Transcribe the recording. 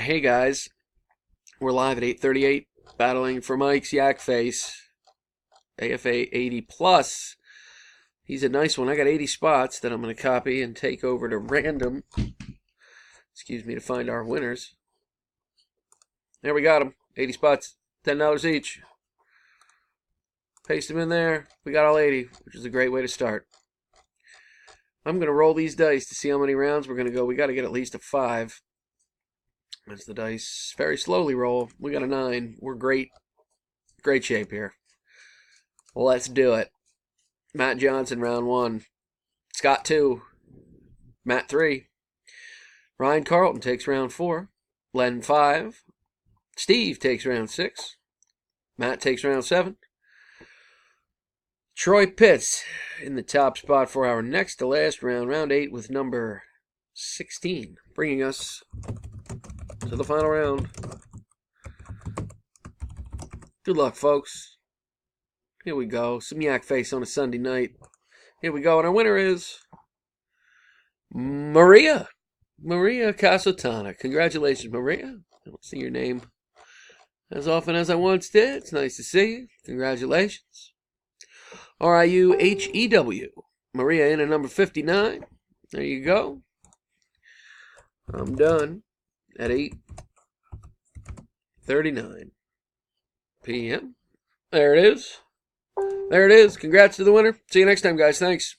Hey guys, we're live at 8:38, battling for Mike's Yak Face, AFA 80 plus. He's a nice one. I got 80 spots that I'm going to copy and take over to random. Excuse me, to find our winners. There we got them. 80 spots, $10 each. Paste them in there. We got all 80, which is a great way to start. I'm going to roll these dice to see how many rounds we're going to go. We got to get at least a 5. As the dice very slowly roll. We got a 9. We're great shape here. Let's do it. Matt Johnson, round 1. Scott 2. Matt 3. Ryan Carlton takes round 4. Len 5. Steve takes round 6. Matt takes round 7. Troy Pitts in the top spot for our next to last round, round 8, with number 16, bringing us to the final round. Good luck, folks. Here we go. Some Yak Face on a Sunday night. Here we go. And our winner is Maria. Maria Casotana. Congratulations, Maria. I don't see your name as often as I once did. It's nice to see you. Congratulations. RIUHEW. Maria in at number 59. There you go. I'm done at 8:39 p.m. There it is. There it is. Congrats to the winner. See you next time, guys. Thanks.